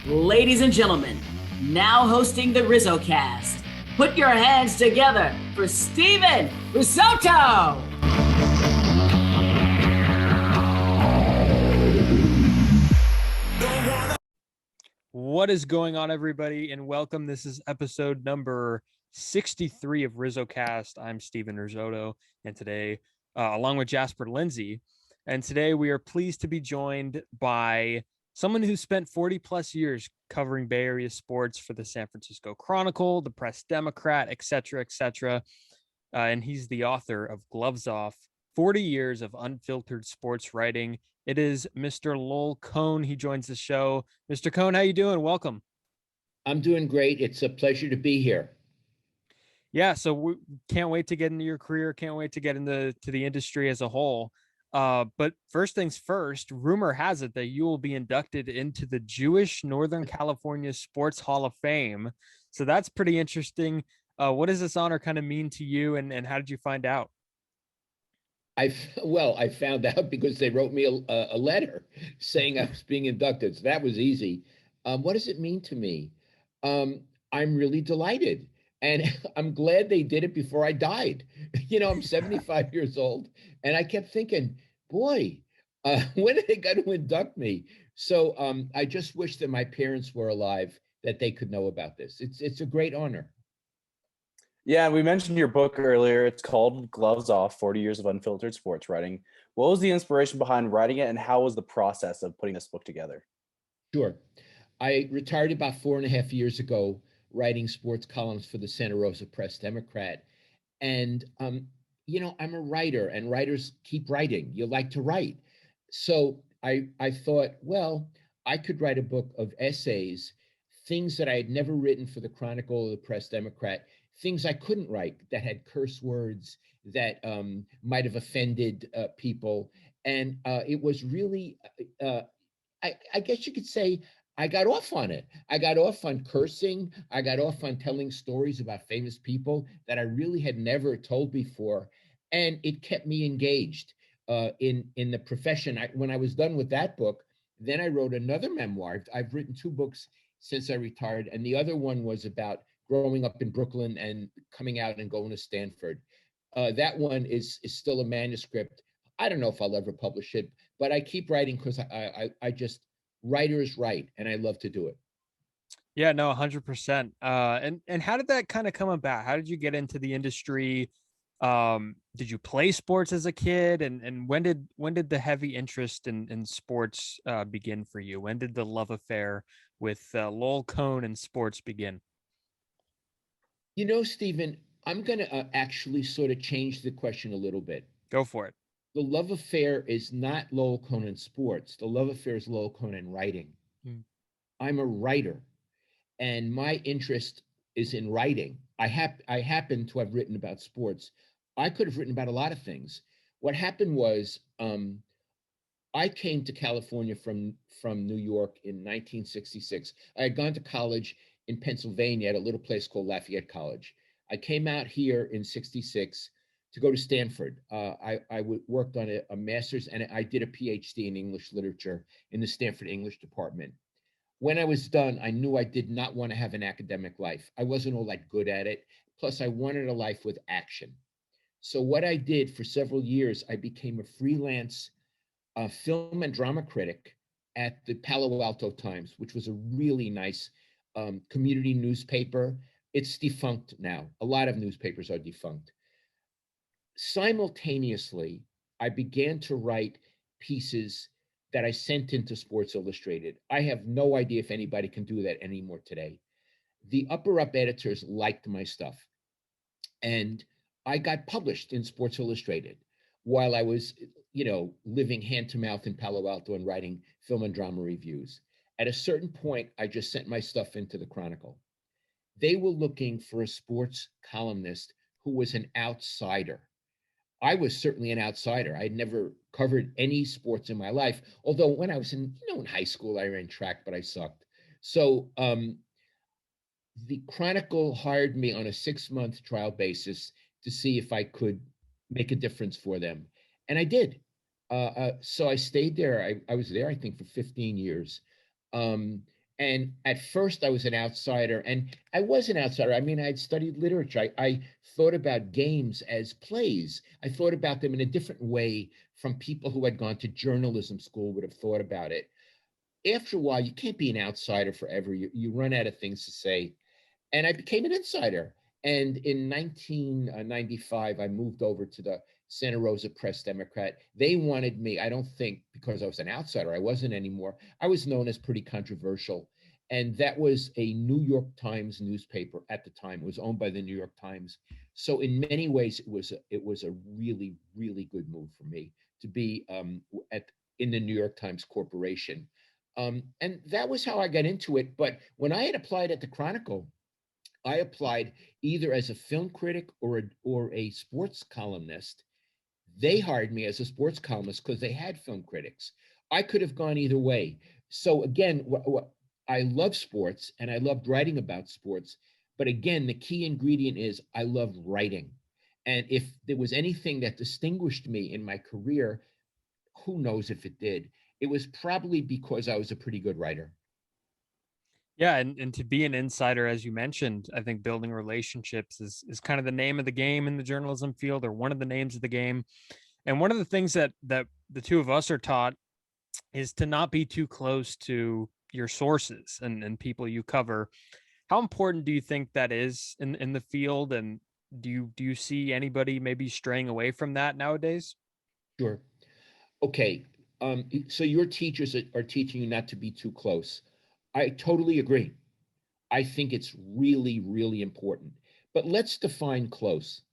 Ladies and gentlemen, now hosting the RizzoCast, put your hands together for Steven Risotto! What is going on, everybody, and welcome. This is episode number 63 of RizzoCast. I'm Steven Risotto, and today, along with Jasper Lindsay, and today we are pleased to be joined by someone who spent 40 plus years covering Bay Area sports for the San Francisco Chronicle, the Press Democrat, etc., etc. And he's the author of Gloves Off, 40 Years of Unfiltered Sports Writing. It is Mr. Lowell Cohn. He joins the show. Mr. Cohn, how you doing? Welcome. I'm doing great. It's a pleasure to be here. Yeah, so we can't wait to get into your career. Can't wait to get into the industry as a whole. But first things first, rumor has it that you will be inducted into the Jewish Northern California Sports Hall of Fame. So that's pretty interesting. What does this honor kind of mean to you, and how did you find out? I found out because they wrote me a letter saying I was being inducted. So that was easy. What does it mean to me? I'm really delighted. And I'm glad they did it before I died. I'm 75 years old. And I kept thinking, boy, when are they going to induct me? So I just wish that my parents were alive, that they could know about this. It's a great honor. Yeah, we mentioned your book earlier. It's called Gloves Off, 40 Years of Unfiltered Sports Writing. What was the inspiration behind writing it, and how was the process of putting this book together? Sure. I retired about 4.5 years ago, writing sports columns for the Santa Rosa Press Democrat. And, I'm a writer, and writers keep writing. You like to write. So I thought, well, I could write a book of essays, things that I had never written for the Chronicle or the Press Democrat, things I couldn't write that had curse words that might have offended people. And it was really, I guess you could say, I got off on it. I got off on cursing. I got off on telling stories about famous people that I really had never told before. And it kept me engaged in the profession. When I was done with that book, then I wrote another memoir. I've written 2 books since I retired. And the other one was about growing up in Brooklyn and coming out and going to Stanford. That one is still a manuscript. I don't know if I'll ever publish it, but I keep writing because I just, writers write, and I love to do it. Yeah, no, 100%. And how did that kind of come about? How did you get into the industry? Did you play sports as a kid? And when did the heavy interest in sports begin for you? When did the love affair with Lowell Cohn and sports begin? Stephen, I'm going to actually sort of change the question a little bit. Go for it. The love affair is not Lowell Cohn in sports. The love affair is Lowell Cohn in writing. Mm. I'm a writer, and my interest is in writing. I happen to have written about sports. I could have written about a lot of things. What happened was I came to California from New York in 1966. I had gone to college in Pennsylvania at a little place called Lafayette College. I came out here in 66 to go to Stanford. I worked on a master's, and I did a PhD in English literature in the Stanford English department. When I was done, I knew I did not want to have an academic life. I wasn't all that good at it. Plus, I wanted a life with action. So what I did for several years, I became a freelance film and drama critic at the Palo Alto Times, which was a really nice community newspaper. It's defunct now. A lot of newspapers are defunct. Simultaneously, I began to write pieces that I sent into Sports Illustrated. I have no idea if anybody can do that anymore today. The upper up editors liked my stuff, and I got published in Sports Illustrated while I was, living hand to mouth in Palo Alto and writing film and drama reviews. At a certain point, I just sent my stuff into the Chronicle. They were looking for a sports columnist who was an outsider. I was certainly an outsider. I'd never covered any sports in my life. Although when I was in high school, I ran track, but I sucked. So the Chronicle hired me on a 6-month trial basis to see if I could make a difference for them. And I did. So I stayed there. I was there, I think, for 15 years. And And at first I was an outsider, and I was an outsider. I mean, I'd studied literature. I thought about games as plays. I thought about them in a different way from people who had gone to journalism school would have thought about it. After a while, you can't be an outsider forever. You run out of things to say. And I became an insider. And in 1995, I moved over to the Santa Rosa Press Democrat. They wanted me, I don't think because I was an outsider, I wasn't anymore. I was known as pretty controversial. And that was a New York Times newspaper at the time. It was owned by the New York Times. So in many ways, it was a really, really good move for me to be in the New York Times Corporation. And that was how I got into it. But when I had applied at the Chronicle, I applied either as a film critic or a sports columnist. They hired me as a sports columnist because they had film critics. I could have gone either way. So again, I love sports and I loved writing about sports. But again, the key ingredient is I love writing. And if there was anything that distinguished me in my career, who knows if it did? It was probably because I was a pretty good writer. Yeah, and to be an insider, as you mentioned, I think building relationships is kind of the name of the game in the journalism field, or one of the names of the game. And one of the things that the two of us are taught is to not be too close to your sources and people you cover. How important do you think that is in the field? And do you see anybody maybe straying away from that nowadays? Sure. Okay. So your teachers are teaching you not to be too close. I totally agree. I think it's really, really important. But let's define close.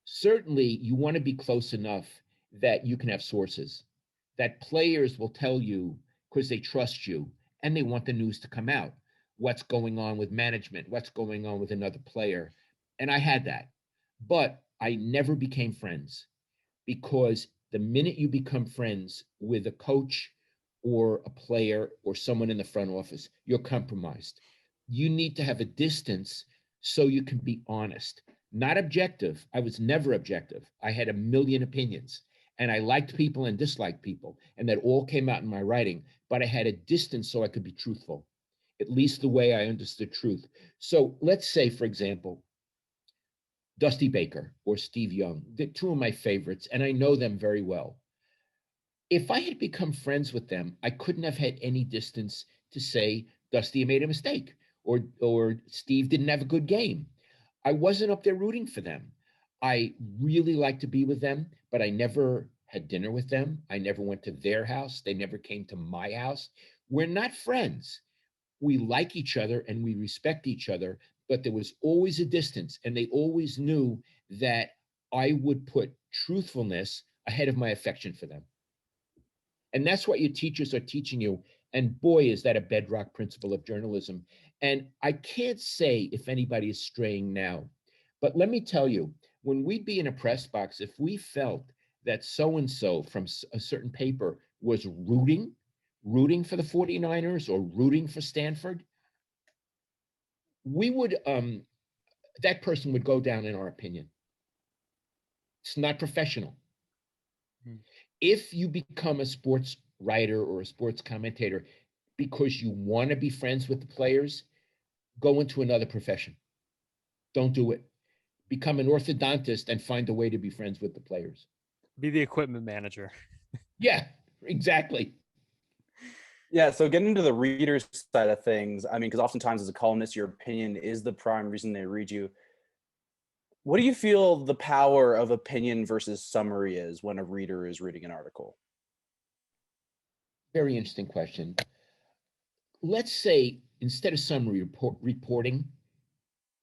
Certainly, you want to be close enough that you can have sources, that players will tell you because they trust you and they want the news to come out. What's going on with management? What's going on with another player? And I had that. But I never became friends because the minute you become friends with a coach or a player or someone in the front office, you're compromised. You need to have a distance so you can be honest, not objective. I was never objective. I had a million opinions and I liked people and disliked people, and that all came out in my writing, but I had a distance so I could be truthful, at least the way I understood truth. So let's say, for example, Dusty Baker or Steve Young, they're two of my favorites, and I know them very well. If I had become friends with them, I couldn't have had any distance to say Dusty made a mistake or Steve didn't have a good game. I wasn't up there rooting for them. I really like to be with them, but I never had dinner with them. I never went to their house. They never came to my house. We're not friends. We like each other and we respect each other, but there was always a distance, and they always knew that I would put truthfulness ahead of my affection for them. And that's what your teachers are teaching you. And boy, is that a bedrock principle of journalism. And I can't say if anybody is straying now, but let me tell you, when we'd be in a press box, if we felt that so-and-so from a certain paper was rooting for the 49ers or rooting for Stanford, we would, that person would go down in our opinion. It's not professional. If you become a sports writer or a sports commentator because you want to be friends with the players, go into another profession. Don't do it. Become an orthodontist and find a way to be friends with the players. Be the equipment manager. Yeah, exactly. Yeah, so getting into the reader's side of things, I mean, because oftentimes as a columnist, your opinion is the prime reason they read you. What do you feel the power of opinion versus summary is when a reader is reading an article? Very interesting question. Let's say instead of summary reporting,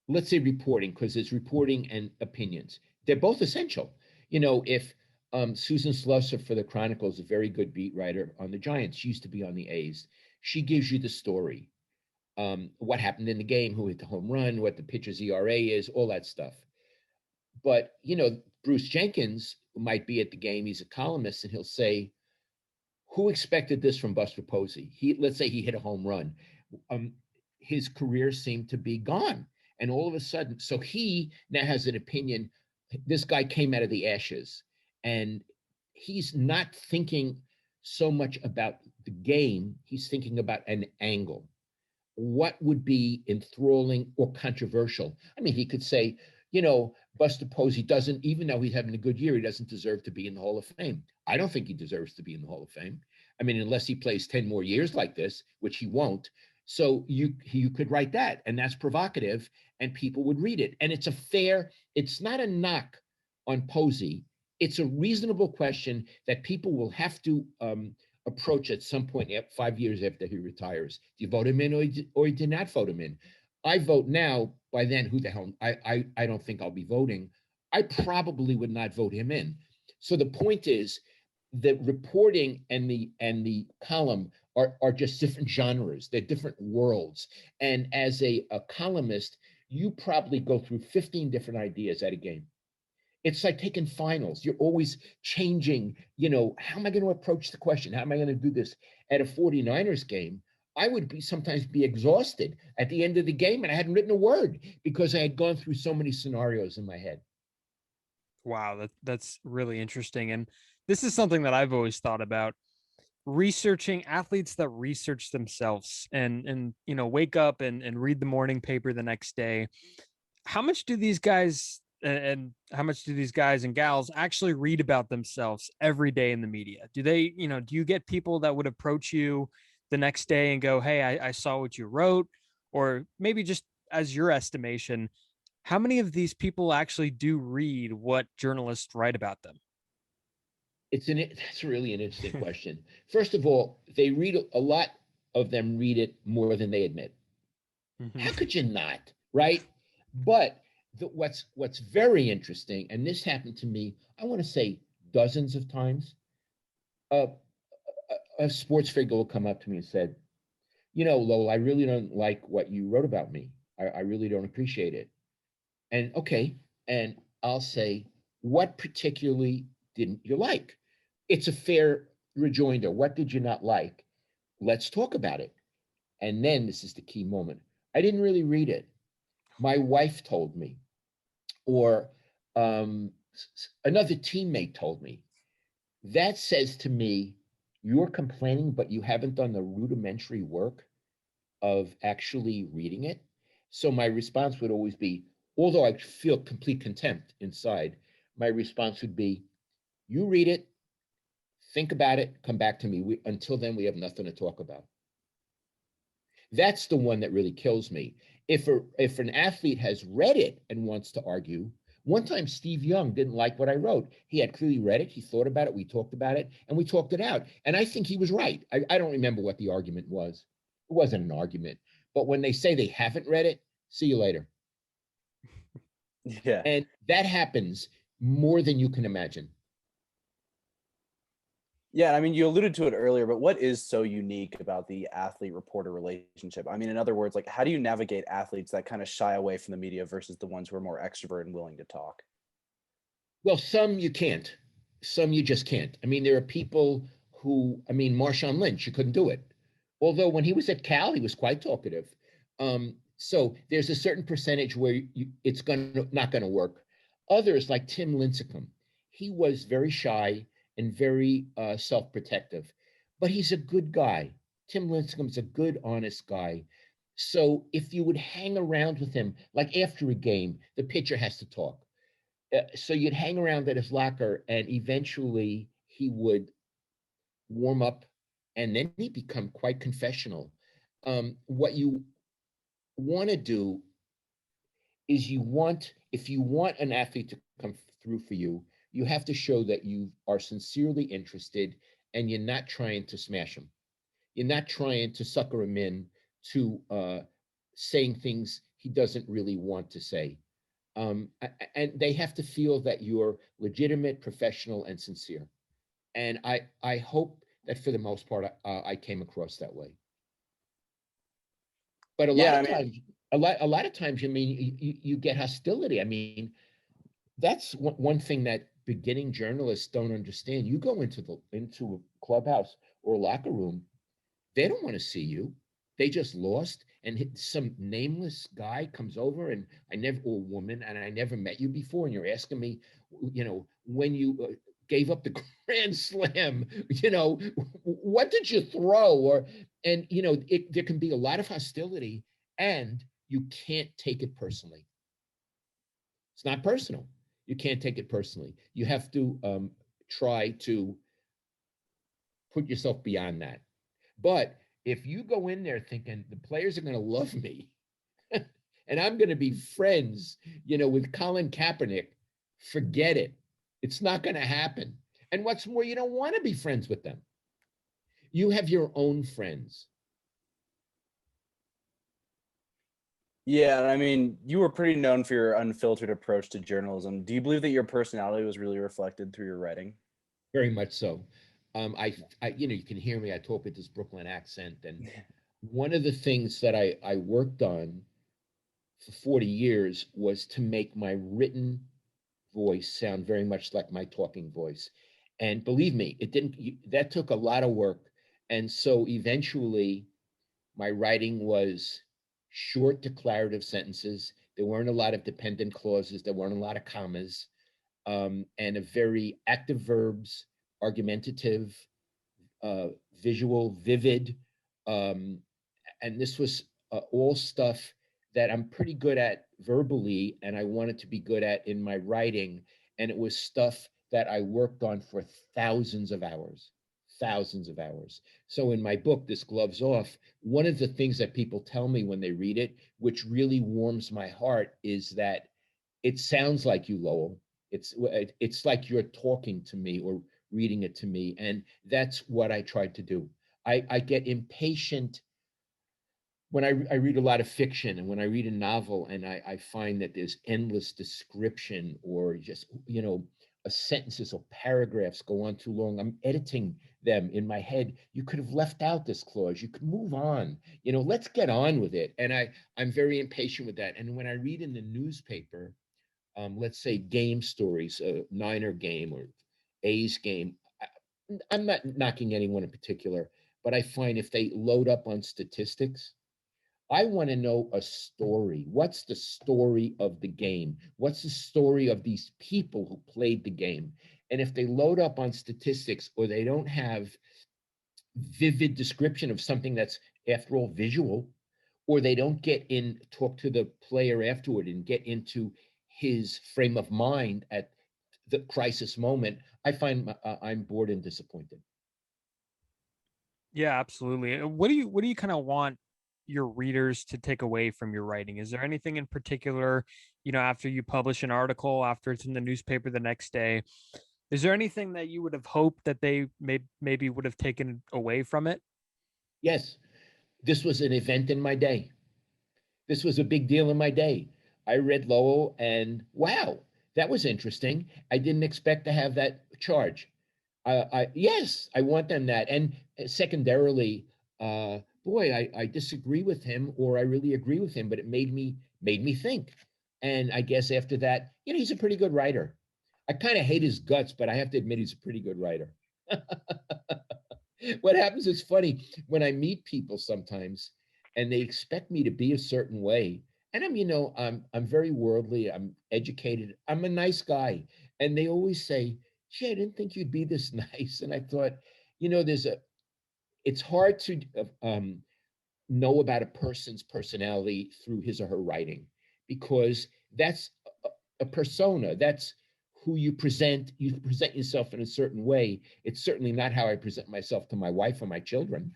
let's say reporting, because it's reporting and opinions. They're both essential. You know, if Susan Slusser for the Chronicle is a very good beat writer on the Giants. She used to be on the A's. She gives you the story, what happened in the game, who hit the home run, what the pitcher's ERA is, all that stuff. But, you know, Bruce Jenkins might be at the game. He's a columnist, and he'll say, who expected this from Buster Posey? Let's say he hit a home run. His career seemed to be gone. And all of a sudden, so he now has an opinion. This guy came out of the ashes, and he's not thinking so much about the game. He's thinking about an angle. what would be enthralling or controversial. I mean, he could say, you know, Buster Posey doesn't, even though he's having a good year, he doesn't deserve to be in the Hall of Fame. I don't think he deserves to be in the Hall of Fame. I mean, unless he plays 10 more years like this, which he won't. So you could write that, and that's provocative, and people would read it. And it's not a knock on Posey. It's a reasonable question that people will have to approach at some point 5 years after he retires. Do you vote him in, or you did not vote him in? I vote now. By then, who the hell? I don't think I'll be voting. I probably would not vote him in. So the point is, the reporting and the column are just different genres. They're different worlds. And as a columnist, you probably go through 15 different ideas at a game. It's like taking finals. You're always changing, you know, how am I going to approach the question? How am I going to do this? At a 49ers game, I would sometimes be exhausted at the end of the game, and I hadn't written a word because I had gone through so many scenarios in my head. Wow, that's really interesting. And this is something that I've always thought about. Researching athletes that research themselves and you know, wake up and read the morning paper the next day. How much do these guys and how much do these guys and gals actually read about themselves every day in the media? Do they, you know, do you get people that would approach you the next day and go, hey, I saw what you wrote? Or maybe just as your estimation, how many of these people actually do read what journalists write about them? That's really an interesting question. First of all, they read a lot of them read it more than they admit. Mm-hmm. How could you not, right? But what's very interesting, and this happened to me, I want to say dozens of times. A sports figure will come up to me and said, you know, Lowell, I really don't like what you wrote about me. I really don't appreciate it. And okay, and I'll say, what particularly didn't you like? It's a fair rejoinder. What did you not like? Let's talk about it. And then this is the key moment. I didn't really read it. My wife told me, or another teammate told me. That says to me, you're complaining, but you haven't done the rudimentary work of actually reading it. So my response would always be, although I feel complete contempt inside, my response would be, you read it, think about it, come back to me. Until then, we have nothing to talk about. That's the one that really kills me. If an athlete has read it and wants to argue, one time Steve Young didn't like what I wrote. He had clearly read it, he thought about it, we talked about it, and we talked it out. And I think he was right. I don't remember what the argument was. It wasn't an argument. But when they say they haven't read it, see you later. Yeah. And that happens more than you can imagine. Yeah, I mean, you alluded to it earlier, but what is so unique about the athlete-reporter relationship? I mean, in other words, like, how do you navigate athletes that kind of shy away from the media versus the ones who are more extrovert and willing to talk? Well, some you can't. Some you just can't. I mean, there are people who, I mean, Marshawn Lynch, you couldn't do it. Although when he was at Cal, he was quite talkative. So there's a certain percentage where it's not going to work. Others, like Tim Lincecum, he was very shy and very self-protective, but he's a good guy. Tim Lincecum's a good, honest guy. So if you would hang around with him, like after a game, the pitcher has to talk. So you'd hang around at his locker, and eventually he would warm up, and then he'd become quite confessional. What you want to do is if you want an athlete to come through for you, you have to show that you are sincerely interested and you're not trying to smash him. You're not trying to sucker him in to saying things he doesn't really want to say. And they have to feel that you're legitimate, professional, and sincere. And I hope that for the most part, I came across that way. But a lot of times, I mean, you get hostility. I mean, that's one thing that beginning journalists don't understand. You go into a clubhouse or a locker room, they don't want to see you. They just lost, and some nameless guy comes over, and or woman, and I never met you before, and you're asking me, you know, when you gave up the Grand Slam, you know, what did you throw? And, you know, there can be a lot of hostility, and you can't take it personally. It's not personal. You can't take it personally. You have to try to put yourself beyond that. But if you go in there thinking the players are going to love me and I'm going to be friends, you know, with Colin Kaepernick, forget it. It's not going to happen. And what's more, you don't want to be friends with them. You have your own friends. Yeah, I mean, you were pretty known for your unfiltered approach to journalism. Do you believe that your personality was really reflected through your writing? Very much so. You know, you can hear me. I talk with this Brooklyn accent, and one of the things that I worked on for 40 years was to make my written voice sound very much like my talking voice. And believe me, it didn't. That took a lot of work, and so eventually, my writing was short declarative sentences. There weren't a lot of dependent clauses. There weren't a lot of commas, and a very active verbs, argumentative, visual, vivid. Um, and this was all stuff that I'm pretty good at verbally, and I wanted to be good at in my writing. And it was stuff that I worked on for thousands of hours, thousands of hours. So in my book, This Gloves Off, one of the things that people tell me when they read it, which really warms my heart, is that it sounds like you, Lowell. It's like you're talking to me or reading it to me, and that's what I tried to do. I get impatient when I read a lot of fiction, and when I read a novel and I find that there's endless description, or just, you know, sentences or paragraphs go on too long. I'm editing them in my head. You could have left out this clause. You could move on. You know, let's get on with it. And I'm very impatient with that. And when I read in the newspaper, let's say game stories, Niner game or A's game, I'm not knocking anyone in particular, but I find if they load up on statistics, I want to know a story. What's the story of the game? What's the story of these people who played the game? And if they load up on statistics, or they don't have vivid description of something that's, after all, visual, or they don't talk to the player afterward and get into his frame of mind at the crisis moment, I find I'm bored and disappointed. Yeah, absolutely. What do you kind of want your readers to take away from your writing? Is there anything in particular, you know, after you publish an article, after it's in the newspaper the next day, is there anything that you would have hoped that they maybe would have taken away from it? Yes, this was an event in my day. This was a big deal in my day. I read Lowell, and wow, that was interesting. I didn't expect to have that charge. Yes, I want them that. And secondarily, boy, I disagree with him, or I really agree with him, but it made me think. And I guess after that, you know, he's a pretty good writer. I kind of hate his guts, but I have to admit he's a pretty good writer. What happens is funny when I meet people sometimes, and they expect me to be a certain way. And I'm very worldly, I'm educated, I'm a nice guy. And they always say, gee, I didn't think you'd be this nice. And I thought, you know, it's hard to know about a person's personality through his or her writing, because that's a persona. That's who you present. You present yourself in a certain way. It's certainly not how I present myself to my wife or my children.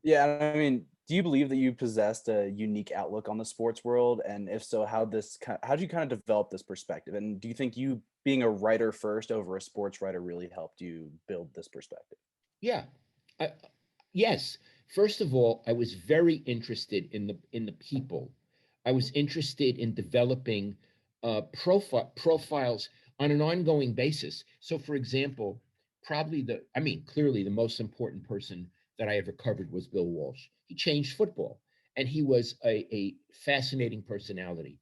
Yeah, I mean, do you believe that you possessed a unique outlook on the sports world? And if so, how did you kind of develop this perspective? And do you think you being a writer first over a sports writer really helped you build this perspective? Yeah. I, yes. First of all, I was very interested in the people. I was interested in developing profiles on an ongoing basis. So, for example, clearly the most important person that I ever covered was Bill Walsh. He changed football, and he was a fascinating personality.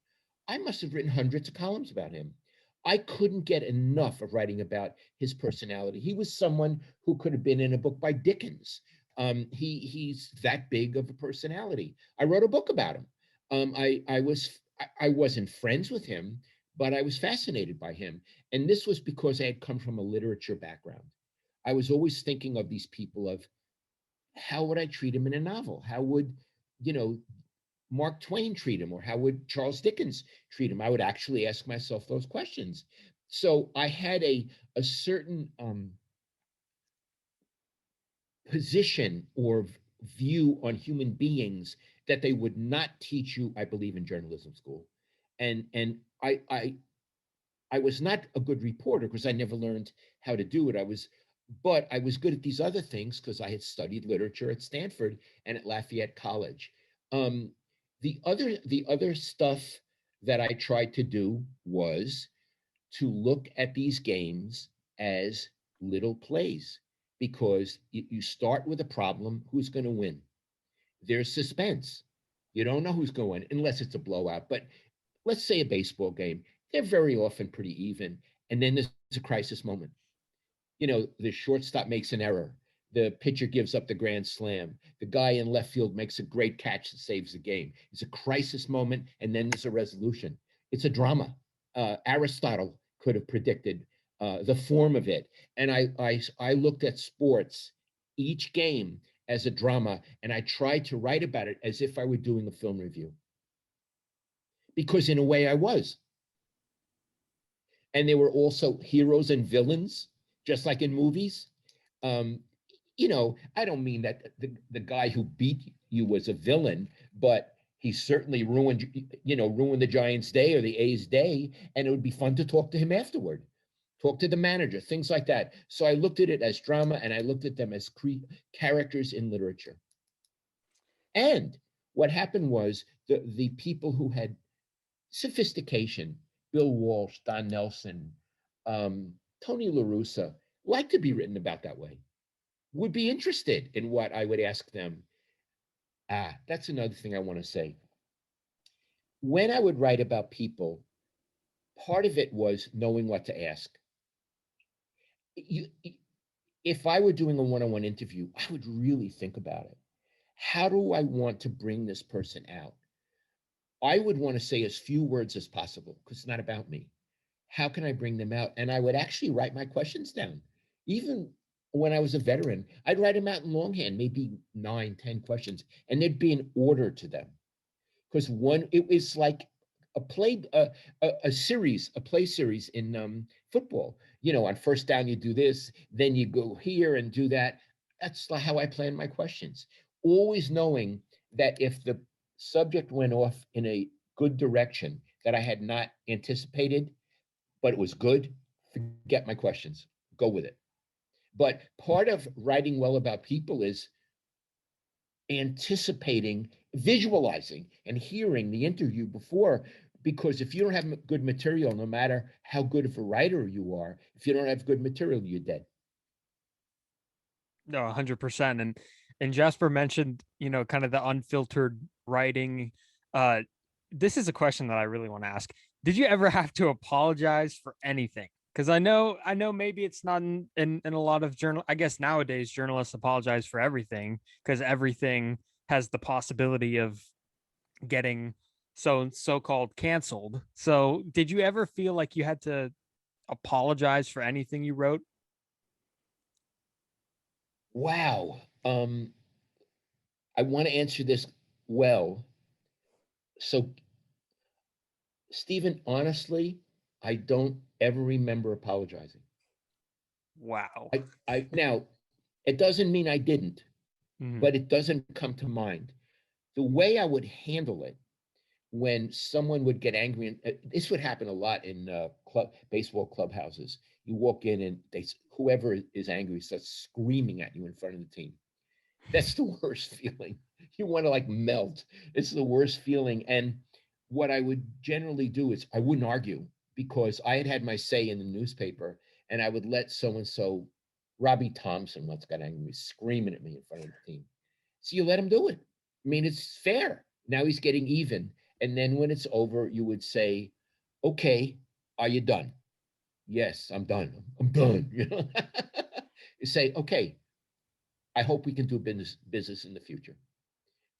I must have written hundreds of columns about him. I couldn't get enough of writing about his personality. He was someone who could have been in a book by Dickens. He's that big of a personality. I wrote a book about him. I wasn't friends with him, but I was fascinated by him. And this was because I had come from a literature background. I was always thinking of these people of how would I treat him in a novel? How would, you know, Mark Twain treat him, or how would Charles Dickens treat him? I would actually ask myself those questions. So I had a certain position or view on human beings that they would not teach you, I believe, in journalism school. And I was not a good reporter because I never learned how to do it. But I was good at these other things because I had studied literature at Stanford and at Lafayette College. Um, the other stuff that I tried to do was to look at these games as little plays, because you start with a problem: who's going to win? There's suspense. You don't know who's going, unless it's a blowout. But let's say a baseball game, they're very often pretty even. And then there's a crisis moment. The shortstop makes an error. The pitcher gives up the grand slam. The guy in left field makes a great catch that saves the game. It's a crisis moment, and then there's a resolution. It's a drama. Aristotle could have predicted the form of it. And I looked at sports, each game, as a drama, and I tried to write about it as if I were doing a film review. Because in a way I was. And there were also heroes and villains, just like in movies. Um, I don't mean that the guy who beat you was a villain, but he certainly ruined the Giants' day or the A's day, and it would be fun to talk to him afterward, talk to the manager, things like that. So I looked at it as drama, and I looked at them as characters in literature. And what happened was the people who had sophistication, Bill Walsh, Don Nelson, Tony La Russa, like to be written about that way, would be interested in what I would ask them. That's another thing I want to say. When I would write about people, part of it was knowing what to ask. If I were doing a one-on-one interview, I would really think about it. How do I want to bring this person out? I would want to say as few words as possible because it's not about me. How can I bring them out? And I would actually write my questions down. Even when I was a veteran, I'd write them out in longhand, maybe 9, 10 questions, and there'd be an order to them. Because it was like a play series in football. On first down, you do this, then you go here and do that. That's how I plan my questions. Always knowing that if the subject went off in a good direction that I had not anticipated, but it was good, forget my questions, go with it. But part of writing well about people is anticipating, visualizing, and hearing the interview before, because if you don't have good material, no matter how good of a writer you are, if you don't have good material, you're dead. No, 100%. And Jasper mentioned, kind of the unfiltered writing. This is a question that I really want to ask. Did you ever have to apologize for anything? Because I know maybe it's not in a lot of I guess nowadays journalists apologize for everything because everything has the possibility of getting so-called canceled. So did you ever feel like you had to apologize for anything you wrote? Wow. I want to answer this well. So, Stephen, honestly, I don't ever remember apologizing. Wow. Now, it doesn't mean I didn't, but it doesn't come to mind. The way I would handle it when someone would get angry, and this would happen a lot in baseball clubhouses. You walk in and whoever is angry starts screaming at you in front of the team. That's the worst feeling. You want to melt. It's the worst feeling. And what I would generally do is I wouldn't argue, because I had my say in the newspaper, and I would let so-and-so, Robbie Thompson once got angry, screaming at me in front of the team. So you let him do it. I mean, it's fair. Now he's getting even. And then when it's over, you would say, okay, are you done? Yes, I'm done. I'm done. You say, okay, I hope we can do business in the future.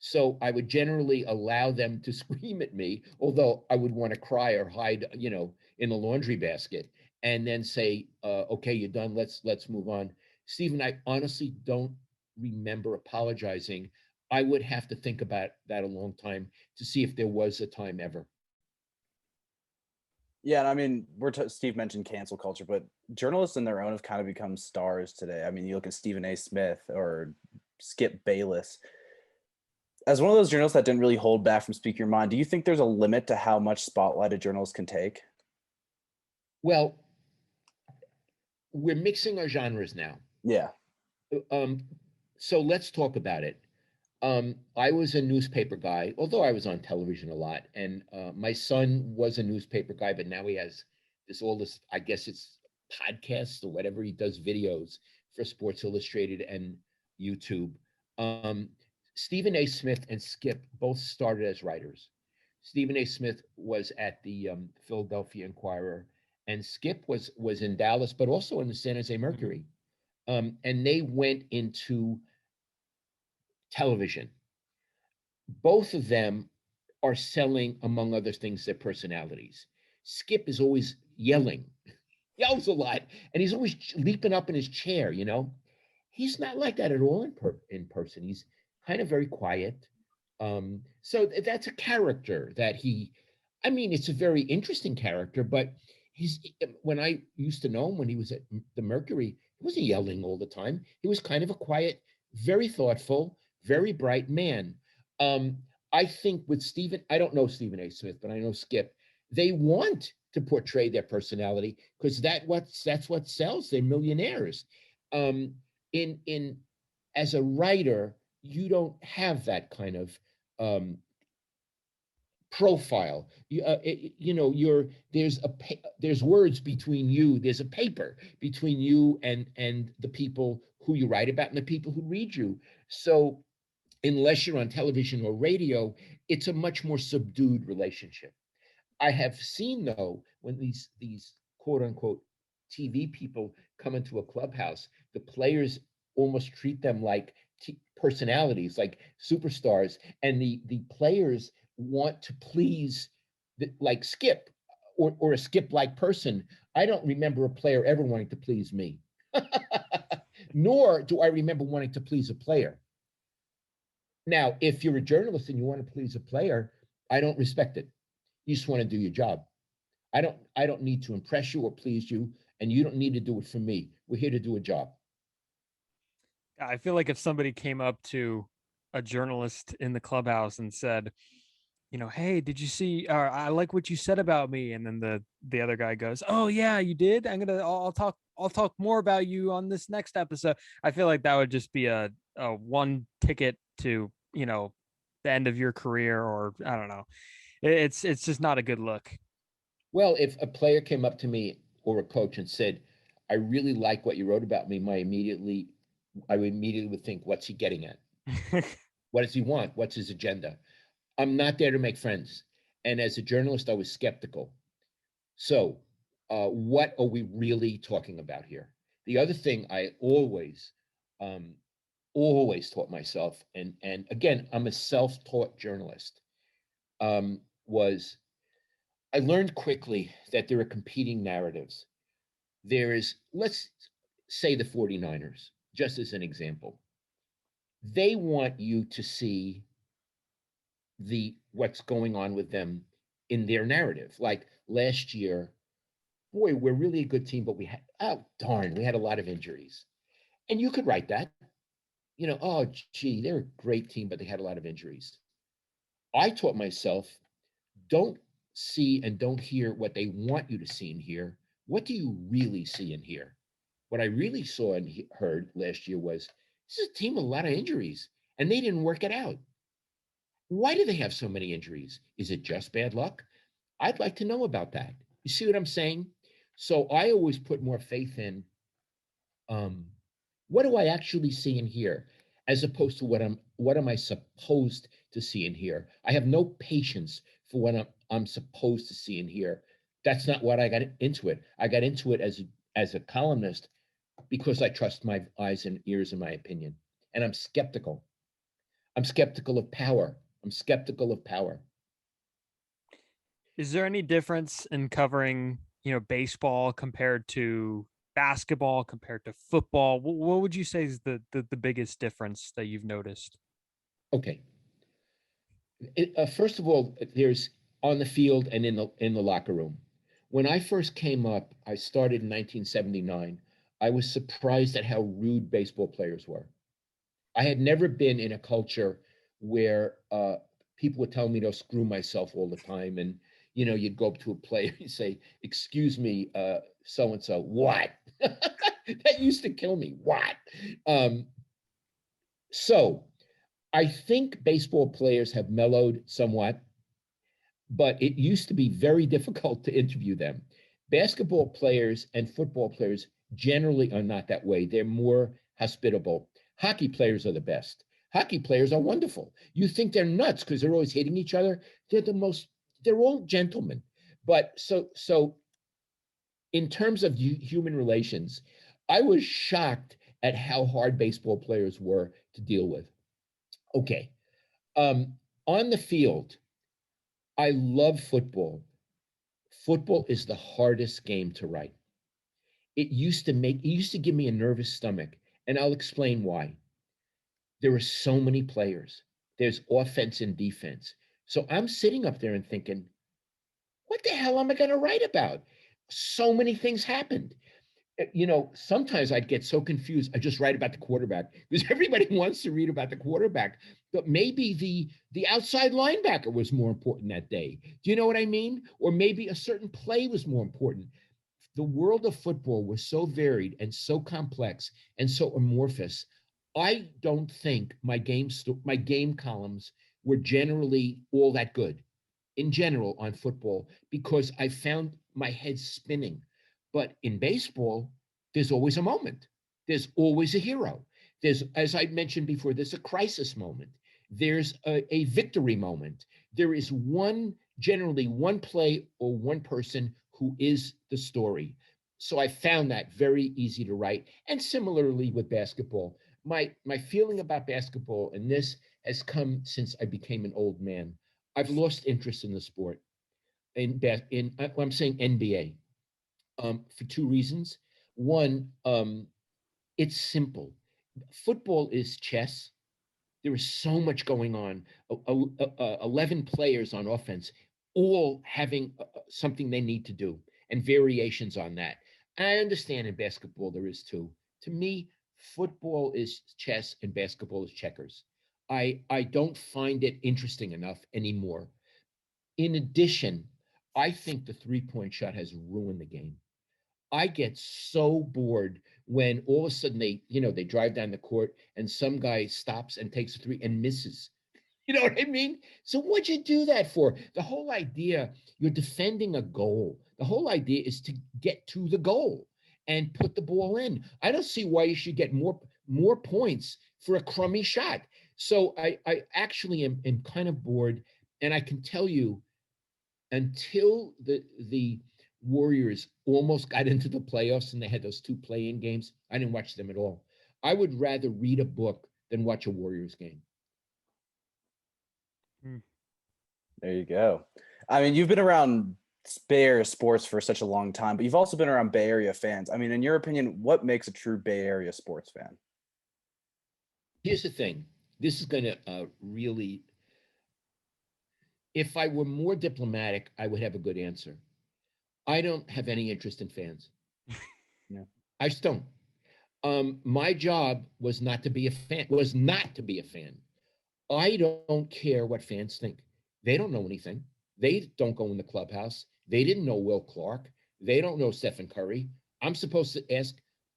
So I would generally allow them to scream at me, although I would want to cry or hide, in the laundry basket, and then say, okay, you're done. Let's move on. Stephen, I honestly don't remember apologizing. I would have to think about that a long time to see if there was a time ever. Yeah, and I mean, Steve mentioned cancel culture, but journalists in their own have kind of become stars today. I mean, you look at Stephen A. Smith or Skip Bayless. As one of those journalists that didn't really hold back from speaking your mind, do you think there's a limit to how much spotlight a journalist can take? Well, we're mixing our genres now. Yeah. So let's talk about it. I was a newspaper guy, although I was on television a lot, and my son was a newspaper guy, but now he has this, I guess it's podcasts or whatever. He does videos for Sports Illustrated and YouTube. Um, Stephen A. Smith and Skip both started as writers. Stephen A. Smith was at the Philadelphia Inquirer, and Skip was in Dallas, but also in the San Jose Mercury. And they went into television. Both of them are selling, among other things, their personalities. Skip is always yelling, yells a lot, and he's always leaping up in his chair, you know. He's not like that at all in person. He's kind of very quiet. So that's a character that I mean, it's a very interesting character, but when I used to know him when he was at the Mercury, he wasn't yelling all the time. He was kind of a quiet, very thoughtful, very bright man. I think with Stephen, I don't know Stephen A. Smith, but I know Skip. They want to portray their personality because that's what sells. They're millionaires. In as a writer, you don't have that kind of profile. You know, there's words between you. There's a paper between you and the people who you write about and the people who read you. So unless you're on television or radio, it's a much more subdued relationship. I have seen, though, when these quote unquote TV people come into a clubhouse, the players almost treat them like personalities, like superstars, and the players want to please like Skip or a Skip like person. I don't remember a player ever wanting to please me, nor do I remember wanting to please a player. Now, if you're a journalist and you want to please a player, I don't respect it. You just want to do your job. I don't need to impress you or please you, and you don't need to do it for me. We're here to do a job. I feel like if somebody came up to a journalist in the clubhouse and said, you know, hey, did you see, or I like what you said about me, and then the other guy goes, oh yeah, you did, I'll talk more about you on this next episode. I feel like that would just be a one ticket to, you know, the end of your career, or I don't know. It's just not a good look. Well, if a player came up to me or a coach and said, I really like what you wrote about me, I immediately would think, what's he getting at? What does he want? What's his agenda? I'm not there to make friends. And as a journalist, I was skeptical. So what are we really talking about here? The other thing I always taught myself, and again, I'm a self-taught journalist, was I learned quickly that there are competing narratives. There is, let's say, the 49ers, just as an example. They want you to see what's going on with them in their narrative. Like last year, boy, we're really a good team, but we had a lot of injuries. And you could write that. You know, oh gee, they're a great team, but they had a lot of injuries. I taught myself, don't see and don't hear what they want you to see and hear. What do you really see and hear? What I really saw and heard last year was this is a team with a lot of injuries, and they didn't work it out. Why do they have so many injuries? Is it just bad luck? I'd like to know about that. You see what I'm saying? So I always put more faith in what do I actually see and hear, as opposed to what am I supposed to see and hear. I have no patience for what I'm supposed to see and hear. That's not what I got into it. I got into it as a columnist because I trust my eyes and ears and my opinion. And I'm skeptical. I'm skeptical of power. I'm skeptical of power. Is there any difference in covering, you know, baseball compared to basketball compared to football? What would you say is the biggest difference that you've noticed? Okay. First of all, there's on the field and in the locker room. When I first came up, I started in 1979. I was surprised at how rude baseball players were. I had never been in a culture where people would tell me to screw myself all the time, and you'd go up to a player and say, "Excuse me, so and so." What? That used to kill me. What? Um, so I think baseball players have mellowed somewhat, but it used to be very difficult to interview them. Basketball players and football players generally are not that way. They're more hospitable. Hockey players are the best. Hockey players are wonderful. You think they're nuts because they're always hitting each other. They're all gentlemen. But so in terms of human relations, I was shocked at how hard baseball players were to deal with. Okay. On the field, I love football. Football is the hardest game to write. It used to give me a nervous stomach, and I'll explain why. There are so many players. There's offense and defense. So I'm sitting up there and thinking, what the hell am I going to write about? So many things happened. Sometimes I'd get so confused. I just write about the quarterback because everybody wants to read about the quarterback, but maybe the outside linebacker was more important that day. Do you know what I mean? Or maybe a certain play was more important. The world of football was so varied and so complex and so amorphous. I don't think my game columns were generally all that good in general on football because I found my head spinning. But in baseball, there's always a moment. There's always a hero. There's, as I mentioned before, there's a crisis moment. There's a victory moment. There is generally one play or one person who is the story. So I found that very easy to write. And similarly with basketball, my feeling about basketball, and this has come since I became an old man. I've lost interest in the sport. I'm saying NBA, for two reasons. One, it's simple. Football is chess. There is so much going on. 11 players on offense, all having something they need to do and variations on that. I understand in basketball there is too. To me, football is chess and basketball is checkers. I don't find it interesting enough anymore. In addition, I think the three-point shot has ruined the game. I get so bored when all of a sudden they drive down the court and some guy stops and takes a three and misses. You know what I mean? So what'd you do that for? The whole idea, you're defending a goal. The whole idea is to get to the goal and put the ball in. I don't see why you should get more points for a crummy shot. So I actually am kind of bored. And I can tell you, until the Warriors almost got into the playoffs and they had those two play-in games, I didn't watch them at all. I would rather read a book than watch a Warriors game. There you go. I mean, you've been around Bay Area sports for such a long time, but you've also been around Bay Area fans. I mean, in your opinion, what makes a true Bay Area sports fan? Here's the thing. This is going to really, if I were more diplomatic, I would have a good answer. I don't have any interest in fans. Yeah. I just don't. My job was not to be a fan. I don't care what fans think. They don't know anything. They don't go in the clubhouse. They didn't know Will Clark. They don't know Stephen Curry. I'm supposed to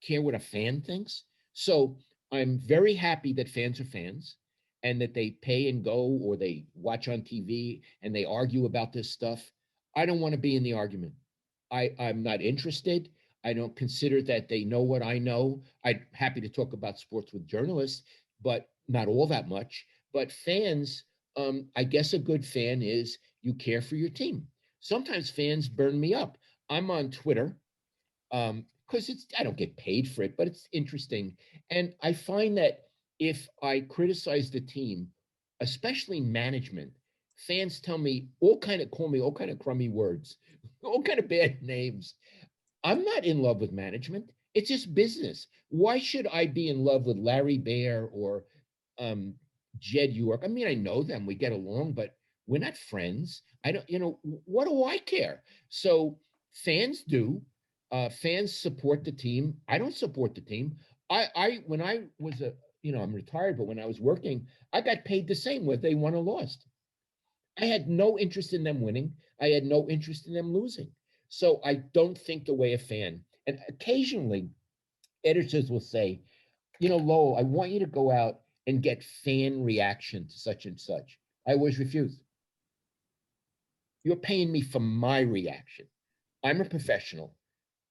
care what a fan thinks. So I'm very happy that fans are fans and that they pay and go or they watch on TV and they argue about this stuff. I don't want to be in the argument. I'm not interested. I don't consider that they know what I know. I'm happy to talk about sports with journalists, but not all that much. But fans, I guess a good fan is you care for your team. Sometimes fans burn me up. I'm on Twitter because I don't get paid for it, but it's interesting. And I find that if I criticize the team, especially management, fans call me all kind of crummy words, all kind of bad names. I'm not in love with management. It's just business. Why should I be in love with Larry Baer or Jed York? I mean, I know them, we get along, but we're not friends. I don't, what do I care? So fans do. Fans support the team. I don't support the team. When I was I'm retired, but when I was working, I got paid the same whether they won or lost. I had no interest in them winning. I had no interest in them losing. So I don't think the way a fan. And occasionally, editors will say, Lowell, I want you to go out and get fan reaction to such and such. I always refuse. You're paying me for my reaction. I'm a professional.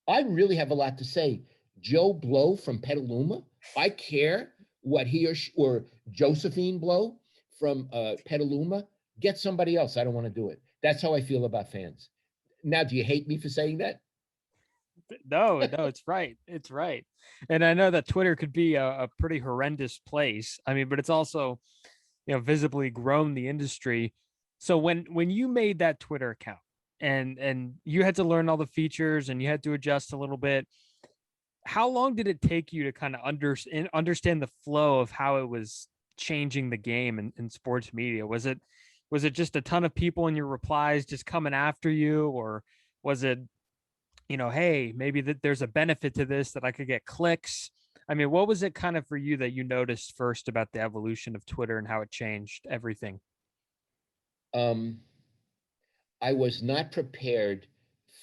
I really have a lot to say. Joe Blow from Petaluma, I care what he or Josephine Blow from Petaluma, get somebody else. I don't want to do it. That's how I feel about fans. Now, do you hate me for saying that? No, it's right. It's right. And I know that Twitter could be a pretty horrendous place. I mean, but it's also, visibly grown the industry. So when you made that Twitter account and you had to learn all the features and you had to adjust a little bit, how long did it take you to kind of understand the flow of how it was changing the game in sports media? Was it just a ton of people in your replies just coming after you, or was it, hey, maybe that there's a benefit to this, that I could get clicks? I mean, what was it kind of for you that you noticed first about the evolution of Twitter and how it changed everything? I was not prepared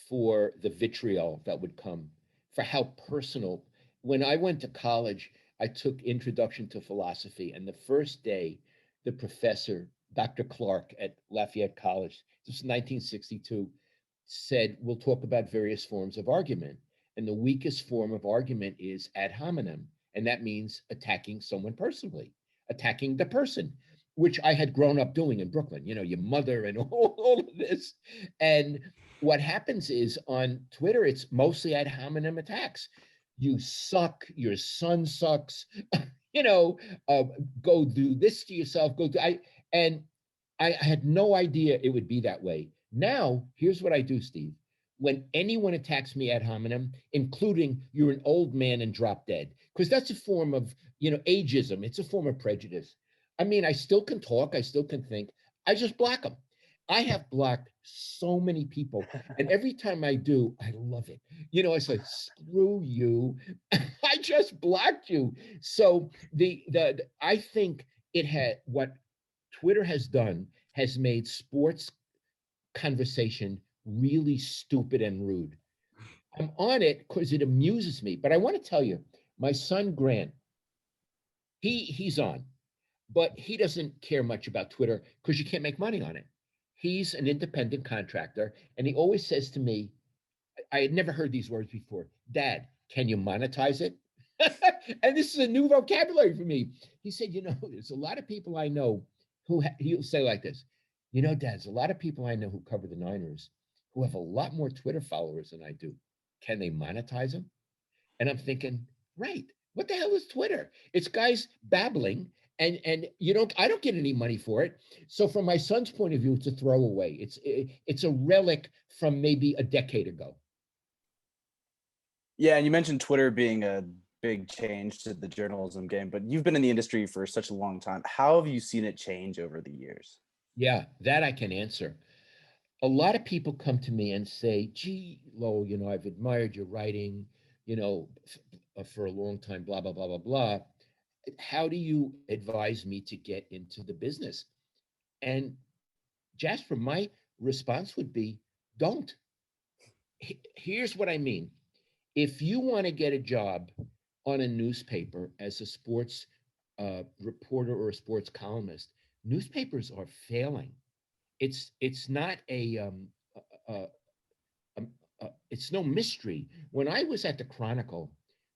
for the vitriol that would come, for how personal. When I went to college, I took Introduction to Philosophy, and the first day, the professor, Dr. Clark at Lafayette College, this was 1962, said, we'll talk about various forms of argument. And the weakest form of argument is ad hominem. And that means attacking someone personally, attacking the person, which I had grown up doing in Brooklyn, your mother and all of this. And what happens is on Twitter, it's mostly ad hominem attacks. You suck, your son sucks, go do this to yourself, and I had no idea it would be that way. Now, here's what I do, Steve. When anyone attacks me ad hominem, including you're an old man and drop dead, because that's a form of, ageism. It's a form of prejudice. I mean, I still can talk. I still can think. I just block them. I have blocked so many people. And every time I do, I love it. I say, screw you. I just blocked you. So I think what Twitter has done has made sports conversation really stupid and rude. I'm on it because it amuses me. But I want to tell you, my son Grant, he's on, but he doesn't care much about Twitter because you can't make money on it. He's an independent contractor, and he always says to me, I had never heard these words before, Dad, can you monetize it? And this is a new vocabulary for me. He said, there's a lot of people I know he'll say like this, Dad, there's a lot of people I know who cover the Niners who have a lot more Twitter followers than I do. Can they monetize them? And I'm thinking, right, what the hell is Twitter? It's guys babbling, and I don't get any money for it. So from my son's point of view, it's a throwaway. It's a relic from maybe a decade ago. Yeah, and you mentioned Twitter being a big change to the journalism game, but you've been in the industry for such a long time. How have you seen it change over the years? Yeah, that I can answer. A lot of people come to me and say, gee, Lowell, I've admired your writing, for a long time, blah, blah, blah, blah, blah. How do you advise me to get into the business? And Jasper, my response would be, don't. Here's what I mean. If you want to get a job on a newspaper as a sports reporter or a sports columnist, newspapers are failing. It's not it's no mystery. When I was at the Chronicle,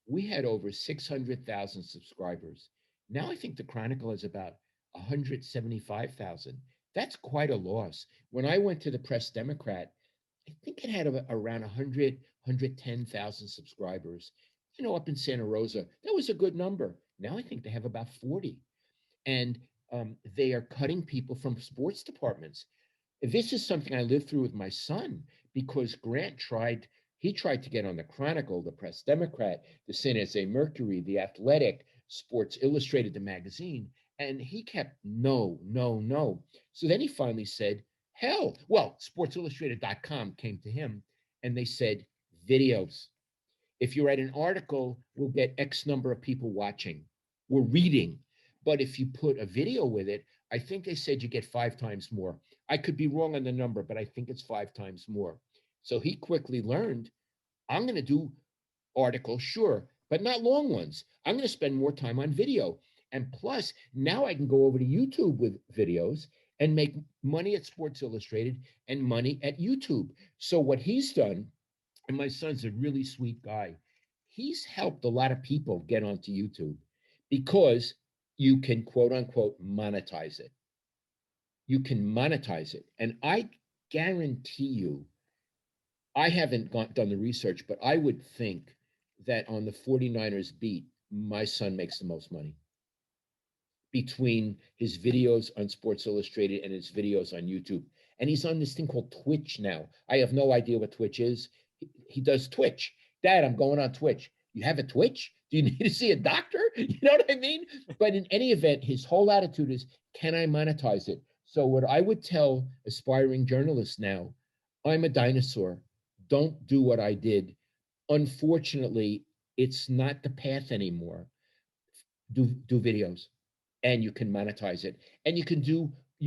we had over 600,000 subscribers. Now I think the Chronicle is about 175,000. That's quite a loss. When I went to the Press Democrat, I think it had around 100, 110,000 subscribers. Up in Santa Rosa, that was a good number. Now I think they have about 40. And they are cutting people from sports departments. This is something I lived through with my son because Grant tried He tried to get on the Chronicle, the Press Democrat, the San Jose Mercury, the Athletic, Sports Illustrated, the magazine, and he kept no, no, no. So then he finally said, hell, well, sportsillustrated.com came to him and they said, videos. If you write an article, we'll get X number of people watching. We're reading. But if you put a video with it, I think they said you get 5 times more. I could be wrong on the number, but I think it's 5 times more. So he quickly learned, I'm going to do articles, sure, but not long ones. I'm going to spend more time on video. And plus, now I can go over to YouTube with videos and make money at Sports Illustrated and money at YouTube. So what he's done, and my son's a really sweet guy, he's helped a lot of people get onto YouTube because you can, quote unquote, monetize it. You can monetize it. And I guarantee you, I haven't done the research, but I would think that on the 49ers beat, my son makes the most money between his videos on Sports Illustrated and his videos on YouTube. And he's on this thing called Twitch now. I have no idea what Twitch is. He does Twitch. Dad, I'm going on Twitch. You have a Twitch? Do you need to see a doctor? You know what I mean? But in any event, his whole attitude is, can I monetize it? So what I would tell aspiring journalists now, I'm a dinosaur. Don't do what I did. Unfortunately, it's not the path anymore. Do videos and you can monetize it. And you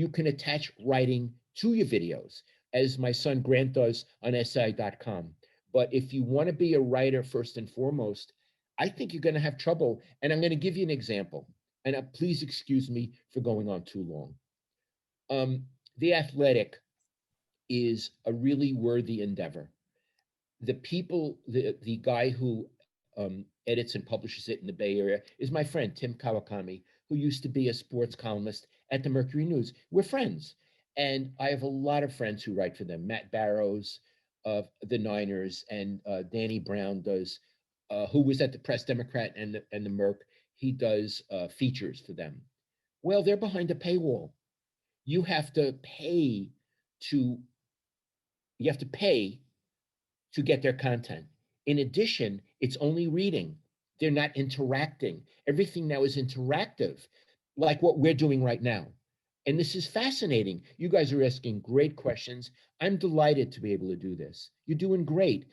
can attach writing to your videos, as my son Grant does on SI.com. But if you want to be a writer first and foremost, I think you're going to have trouble. And I'm going to give you an example. And please excuse me for going on too long. The Athletic is a really worthy endeavor. The guy who edits and publishes it in the Bay Area is my friend, Tim Kawakami, who used to be a sports columnist at the Mercury News. We're friends. And I have a lot of friends who write for them. Matt Barrows of the Niners and Danny Brown does, who was at the Press Democrat and the Merc. He does features for them. Well, they're behind a paywall. You have to pay to get their content. In addition, it's only reading. They're not interacting. Everything now is interactive, like what we're doing right now. And this is fascinating. You guys are asking great questions. I'm delighted to be able to do this. You're doing great.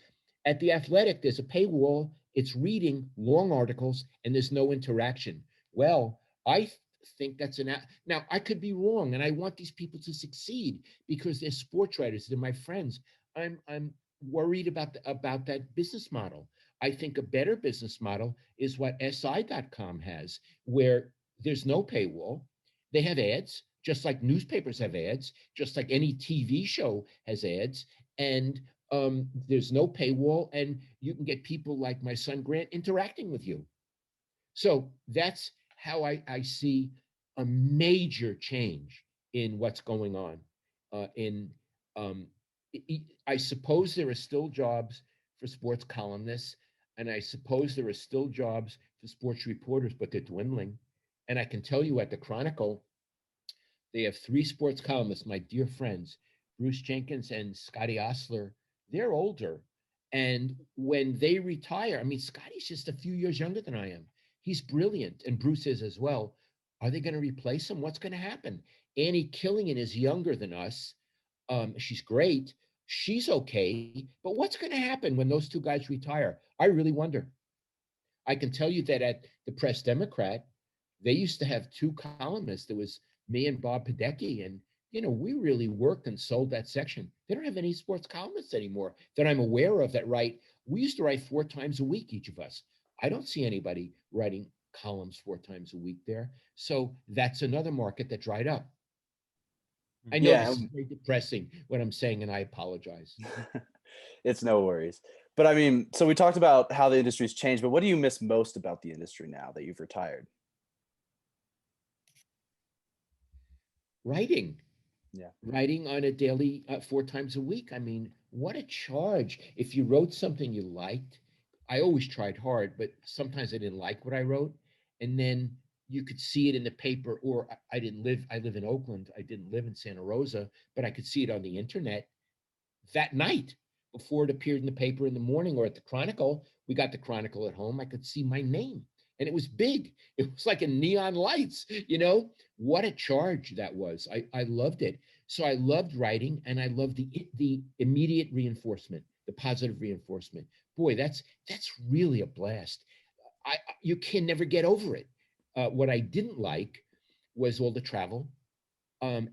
At The Athletic, there's a paywall. It's reading long articles, and there's no interaction. Well, I think that's now I could be wrong, and I want these people to succeed because they're sports writers. They're my friends. I'm worried about that business model. I think a better business model is what SI.com has, where there's no paywall. They have ads, just like newspapers have ads, just like any TV show has ads, and there's no paywall, and you can get people like my son Grant interacting with you. So that's how I see a major change in what's going on. I suppose there are still jobs for sports columnists, and I suppose there are still jobs for sports reporters, but they're dwindling. And I can tell you at the Chronicle, they have 3 sports columnists, my dear friends, Bruce Jenkins and Scotty Osler. They're older. And when they retire, I mean, Scotty's just a few years younger than I am. He's brilliant, and Bruce is as well. Are they going to replace him? What's going to happen? Annie Killian is younger than us. She's great. She's okay. But what's going to happen when those 2 guys retire? I really wonder. I can tell you that at the Press Democrat, they used to have 2 columnists. There was me and Bob Podecki, and we really worked and sold that section. They don't have any sports columnists anymore that I'm aware of that write. We used to write 4 times a week, each of us. I don't see anybody writing columns 4 times a week there. So that's another market that dried up. I know this is very depressing what I'm saying, and I apologize. It's no worries. But I mean, so we talked about how the industry's changed, but what do you miss most about the industry now that you've retired? Writing. Yeah. Writing on a daily, 4 times a week. I mean, what a charge. If you wrote something you liked, I always tried hard, but sometimes I didn't like what I wrote. And then you could see it in the paper, or I live in Oakland. I didn't live in Santa Rosa, but I could see it on the internet that night. before it appeared in the paper in the morning or at the Chronicle. We got the Chronicle at home. I could see my name, and it was big. It was like a neon lights, What a charge that was. I loved it. So I loved writing, and I loved the immediate reinforcement, the positive reinforcement. Boy, that's really a blast. You can never get over it. What I didn't like was all the travel.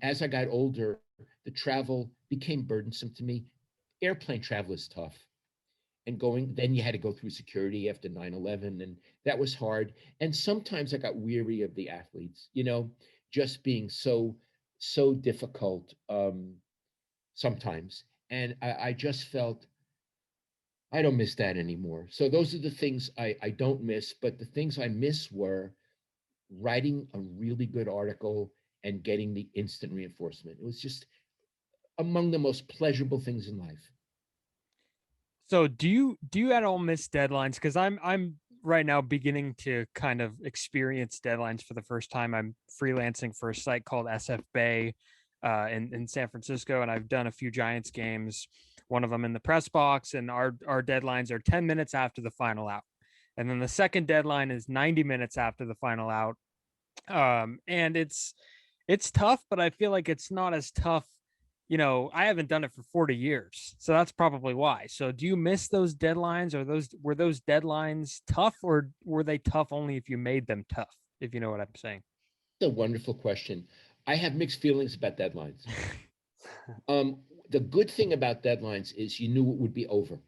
As I got older, the travel became burdensome to me. Airplane travel is tough. And then you had to go through security after 9/11, and that was hard. And sometimes I got weary of the athletes, just being so difficult sometimes. And I just felt I don't miss that anymore. So those are the things I don't miss, but the things I miss were writing a really good article and getting the instant reinforcement. It was just among the most pleasurable things in life. So do you at all miss deadlines? Because I'm right now beginning to kind of experience deadlines for the first time. I'm freelancing for a site called SF Bay in San Francisco, and I've done a few Giants games, one of them in the press box, and our deadlines are 10 minutes after the final out. And then the second deadline is 90 minutes after the final out. And it's tough, but I feel like it's not as tough. I haven't done it for 40 years, so that's probably why. So do you miss those deadlines, or were those deadlines tough, or were they tough only if you made them tough, if you know what I'm saying? It's a wonderful question. I have mixed feelings about deadlines. The good thing about deadlines is you knew it would be over.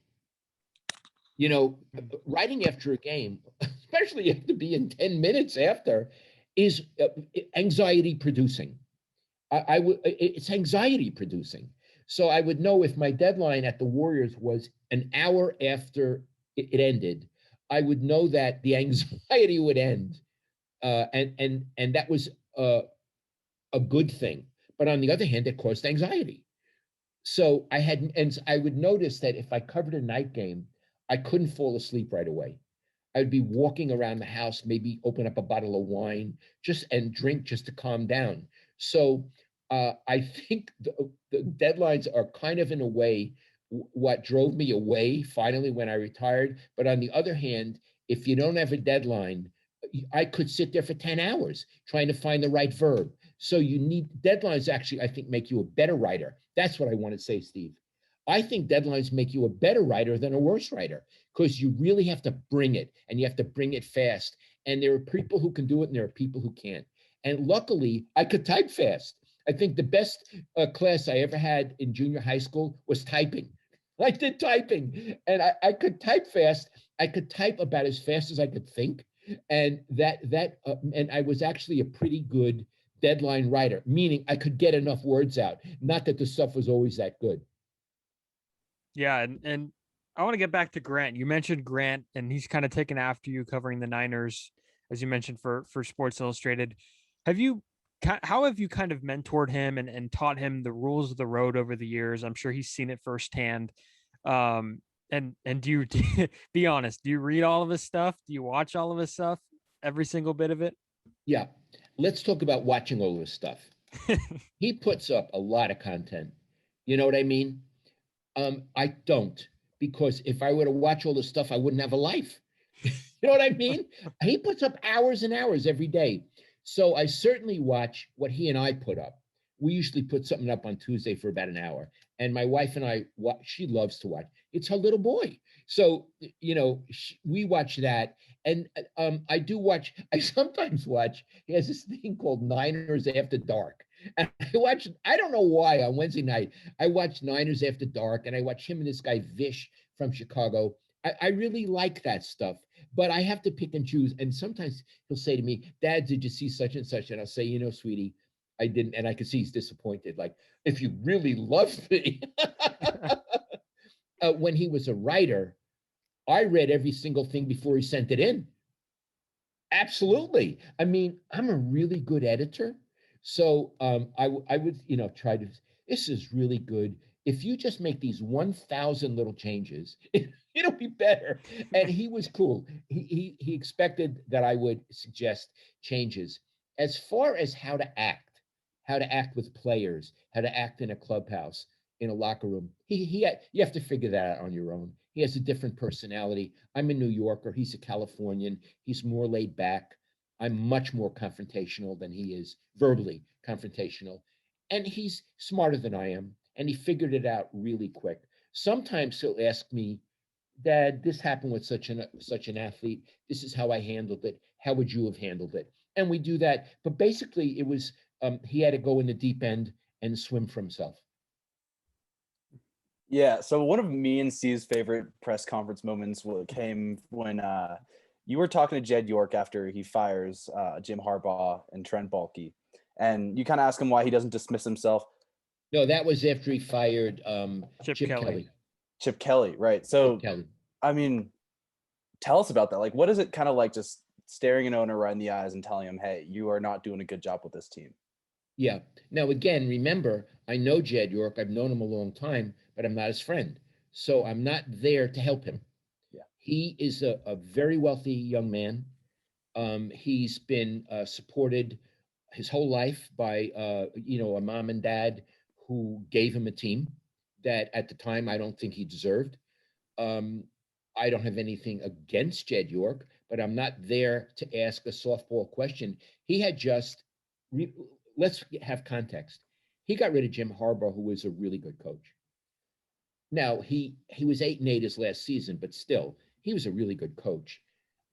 Writing after a game, especially you have to be in 10 minutes after, is anxiety producing. It's anxiety producing. So I would know if my deadline at the Warriors was an hour after it ended, I would know that the anxiety would end, and that was a good thing. But on the other hand, it caused anxiety. So I would notice that if I covered a night game, I couldn't fall asleep right away. I'd be walking around the house, maybe open up a bottle of wine, and drink just to calm down. So I think the deadlines are kind of, in a way, what drove me away finally when I retired. But on the other hand, if you don't have a deadline, I could sit there for 10 hours trying to find the right verb. So you need deadlines, actually, I think, make you a better writer. That's what I want to say, Steve. I think deadlines make you a better writer than a worse writer, because you really have to bring it, and you have to bring it fast. And there are people who can do it, and there are people who can't. And luckily, I could type fast. I think the best class I ever had in junior high school was typing. I did typing, and I could type fast. I could type about as fast as I could think, and and I was actually a pretty good deadline writer, meaning I could get enough words out. Not that the stuff was always that good. Yeah, and I want to get back to Grant. You mentioned Grant, and he's kind of taken after you, covering the Niners, as you mentioned, for Sports Illustrated. How have you kind of mentored him and taught him the rules of the road over the years? I'm sure he's seen it firsthand. And do you be honest? Do you read all of his stuff? Do you watch all of his stuff? Every single bit of it? Yeah. Let's talk about watching all of his stuff. He puts up a lot of content. You know what I mean? I don't, because if I were to watch all this stuff, I wouldn't have a life. You know what I mean? He puts up hours and hours every day. So I certainly watch what he and I put up. We usually put something up on Tuesday for about an hour. And my wife and I, she loves to watch. It's her little boy. So, we watch that. And I sometimes watch, he has this thing called Niners After Dark. And I don't know why, on Wednesday night, I watch Niners After Dark, and I watch him and this guy Vish from Chicago. I really like that stuff, but I have to pick and choose. And sometimes he'll say to me, "Dad, did you see such and such?" And I'll say, "Sweetie, I didn't." And I can see he's disappointed. Like, if you really loved me. When he was a writer, I read every single thing before he sent it in. Absolutely. I mean, I'm a really good editor. So I would, try to, this is really good. If you just make these 1,000 little changes, it'll be better. And he was cool. He expected that I would suggest changes. As far as how to act with players, how to act in a clubhouse, in a locker room. You have to figure that out on your own. He has a different personality. I'm a New Yorker. He's a Californian. He's more laid back. I'm much more confrontational than he is, verbally confrontational. And he's smarter than I am. And he figured it out really quick. Sometimes he'll ask me, Dad, this happened with such an athlete. This is how I handled it. How would you have handled it? And we do that. But basically, it was he had to go in the deep end and swim for himself. Yeah. So one of me and Steve's favorite press conference moments came when you were talking to Jed York after he fires Jim Harbaugh and Trent Baalke, and you kind of ask him why he doesn't dismiss himself. No, that was after he fired Chip Kelly. Chip Kelly, right? So, Chip Kelly. I mean, tell us about that. Like, what is it kind of like just staring an owner right in the eyes and telling him, hey, you are not doing a good job with this team? Yeah. Now, again, remember, I know Jed York. I've known him a long time, but I'm not his friend. So I'm not there to help him. Yeah. He is a very wealthy young man. He's been supported his whole life by, a mom and dad who gave him a team that at the time I don't think he deserved. I don't have anything against Jed York, but I'm not there to ask a softball question. He had just, let's have context. He got rid of Jim Harbaugh, who was a really good coach. Now, he was 8-8 his last season, but still, he was a really good coach.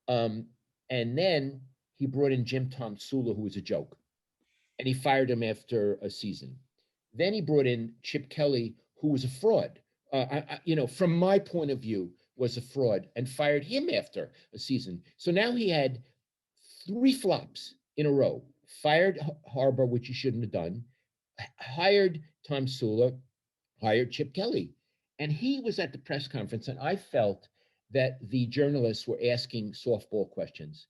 And then he brought in Jim Tomsula, who was a joke, and he fired him after a season. Then he brought in Chip Kelly, who was a fraud. From my point of view, was a fraud, and fired him after a season. So now he had 3 flops in a row. Fired Harbaugh, which he shouldn't have done. Hired Tomsula, hired Chip Kelly. And he was at the press conference, and I felt that the journalists were asking softball questions.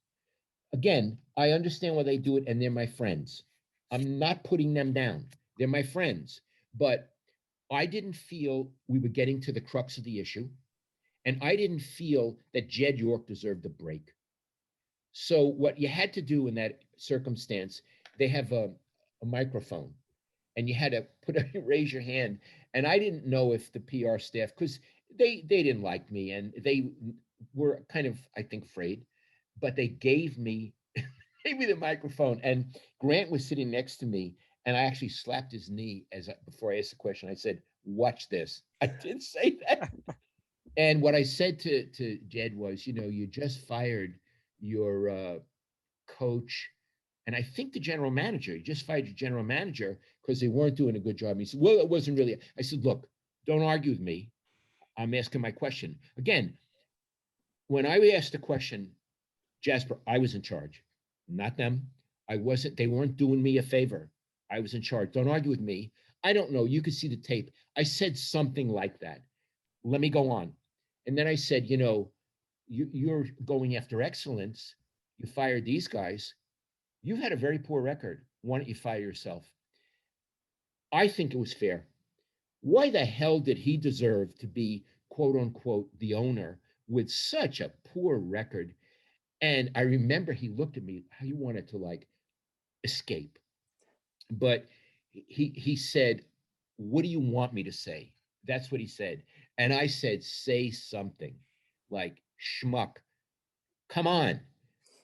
Again, I understand why they do it, and they're my friends. I'm not putting them down. They're my friends. But I didn't feel we were getting to the crux of the issue, and I didn't feel that Jed York deserved a break. So what you had to do in that circumstance, they have a microphone, and you had to raise your hand. And I didn't know if the PR staff, because they didn't like me, and they were kind of, I think, afraid, but they gave me the microphone. And Grant was sitting next to me, and I actually slapped his knee before I asked the question. I said, "Watch this." I did say that. And what I said to Jed was, you just fired your coach, and I think the general manager. You just fired your general manager because they weren't doing a good job. He said, "Well, it wasn't really." I said, "Look, don't argue with me. I'm asking my question." Again, when I asked the question, Jasper, I was in charge, not them. I wasn't. They weren't doing me a favor. I was in charge. Don't argue with me. I don't know. You could see the tape. I said something like that. Let me go on. And then I said, you're going after excellence. You fired these guys. You've had a very poor record. Why don't you fire yourself? I think it was fair. Why the hell did he deserve to be, quote unquote, the owner with such a poor record? And I remember he looked at me, how he wanted to escape. But he said, "What do you want me to say?" That's what he said. And I said, "Say something like schmuck. Come on."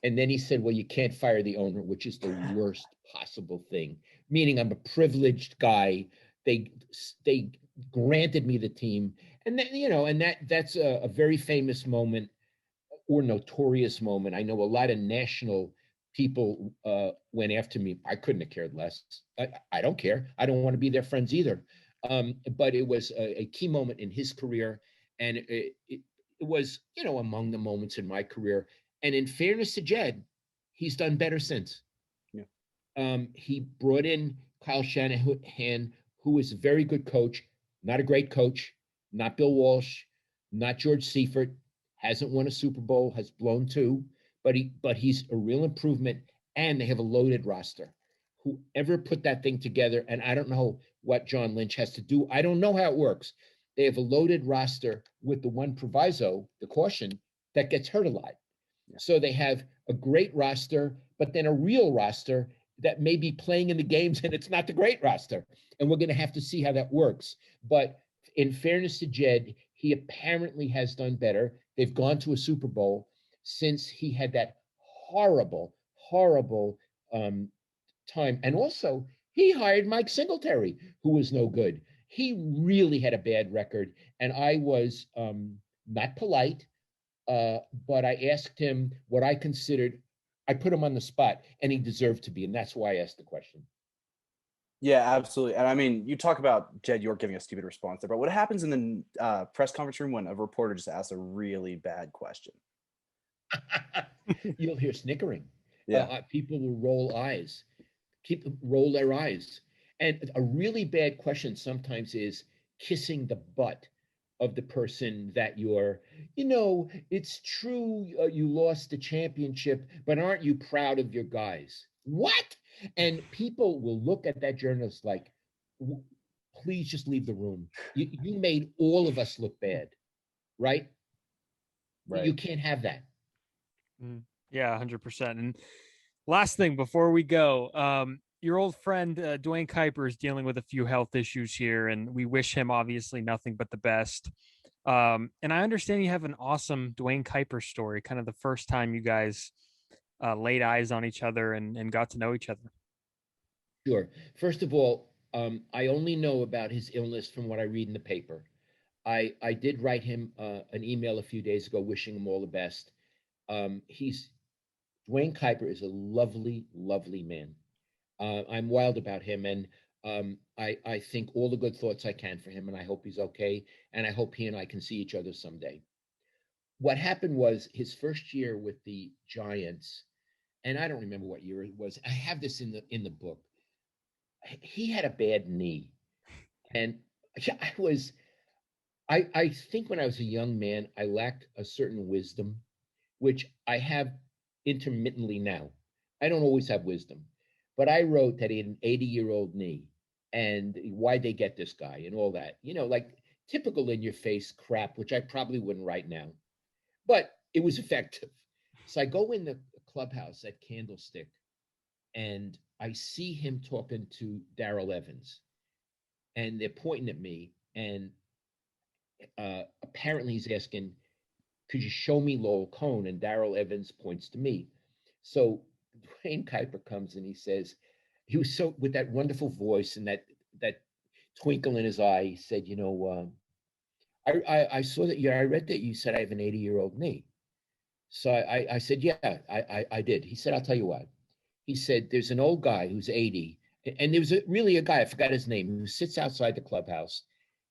And then he said, "Well, you can't fire the owner," which is the worst possible thing. Meaning I'm a privileged guy. They granted me the team. And then, that's a very famous moment or notorious moment. I know a lot of national people went after me. I couldn't have cared less. I don't care. I don't want to be their friends either. But it was a key moment in his career. And it was, among the moments in my career. And in fairness to Jed, he's done better since. Yeah. He brought in Kyle Shanahan, who is a very good coach, not a great coach, not Bill Walsh, not George Seifert, hasn't won a Super Bowl, has blown 2, but he's a real improvement, and they have a loaded roster. Whoever put that thing together, and I don't know what John Lynch has to do. I don't know how it works. They have a loaded roster with the one proviso, the caution, that gets hurt a lot. Yeah. So they have a great roster, but then a real roster, that may be playing in the games, and it's not the great roster. And we're going to have to see how that works. But in fairness to Jed, he apparently has done better. They've gone to a Super Bowl since he had that horrible, horrible time. And also, he hired Mike Singletary, who was no good. He really had a bad record. And I was not polite, but I asked him what I considered, I put him on the spot, and he deserved to be. And that's why I asked the question. Yeah, absolutely. And I mean, you talk about Jed York giving a stupid response there, but what happens in the press conference room when a reporter just asks a really bad question? You'll hear snickering. Yeah. People will roll their eyes. And a really bad question sometimes is kissing the butt of the person that you're, it's true you lost the championship, but aren't you proud of your guys? What? And people will look at that journalist like, please just leave the room. You made all of us look bad, right? You can't have that. Yeah, 100%. And last thing before we go, your old friend Dwayne Kuiper is dealing with a few health issues here, and we wish him obviously nothing but the best. And I understand you have an awesome Dwayne Kuiper story, kind of the first time you guys laid eyes on each other and got to know each other. Sure. First of all, I only know about his illness from what I read in the paper. I did write him an email a few days ago wishing him all the best. Dwayne Kuiper is a lovely, lovely man. I'm wild about him, and I think all the good thoughts I can for him, and I hope he's okay, and I hope he and I can see each other someday. What happened was his first year with the Giants, and I don't remember what year it was. I have this in the book. He had a bad knee, and I think when I was a young man, I lacked a certain wisdom, which I have intermittently now. I don't always have wisdom, but I wrote that he had an 80-year-old knee, and why'd they get this guy and all that, like typical in your face crap, which I probably wouldn't write now, but it was effective. So I go in the clubhouse at Candlestick, and I see him talking to Darrell Evans, and they're pointing at me, and apparently he's asking, could you show me Lowell Cohn? And Darrell Evans points to me. So Dwayne Kuiper comes and he says, he was so, with that wonderful voice and that twinkle in his eye, he said, I saw that, I read that you said I have an 80-year-old knee. So I said, yeah, I did. He said, I'll tell you what. He said, there's an old guy who's 80, and there was really a guy, I forgot his name, who sits outside the clubhouse.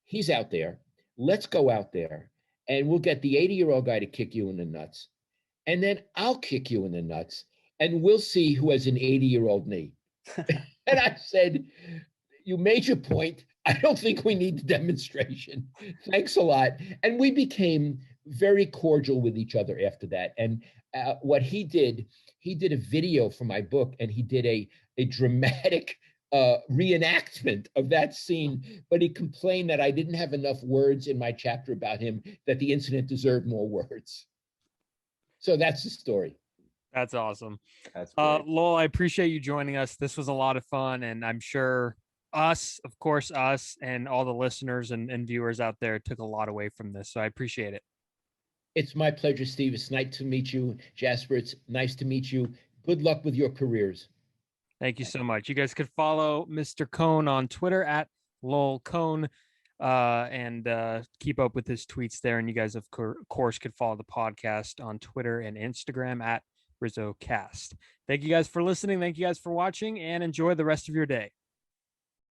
He's out there. Let's go out there, and we'll get the 80-year-old guy to kick you in the nuts. And then I'll kick you in the nuts, and we'll see who has an 80-year-old knee. And I said, you made your point. I don't think we need the demonstration. Thanks a lot. And we became very cordial with each other after that. And what he did a video for my book, and he did a dramatic reenactment of that scene, but he complained that I didn't have enough words in my chapter about him, that the incident deserved more words. So that's the story. That's awesome. That's great. Lowell, I appreciate you joining us. This was a lot of fun, and I'm sure us and all the listeners and viewers out there took a lot away from this. So I appreciate it. It's my pleasure, Steve. It's nice to meet you. Jasper, it's nice to meet you. Good luck with your careers. Thank you so much. You guys could follow Mr. Cohn on Twitter at Lowell Cohn and keep up with his tweets there. And you guys, of course, could follow the podcast on Twitter and Instagram at RizzoCast. Thank you guys for listening. Thank you guys for watching, and enjoy the rest of your day.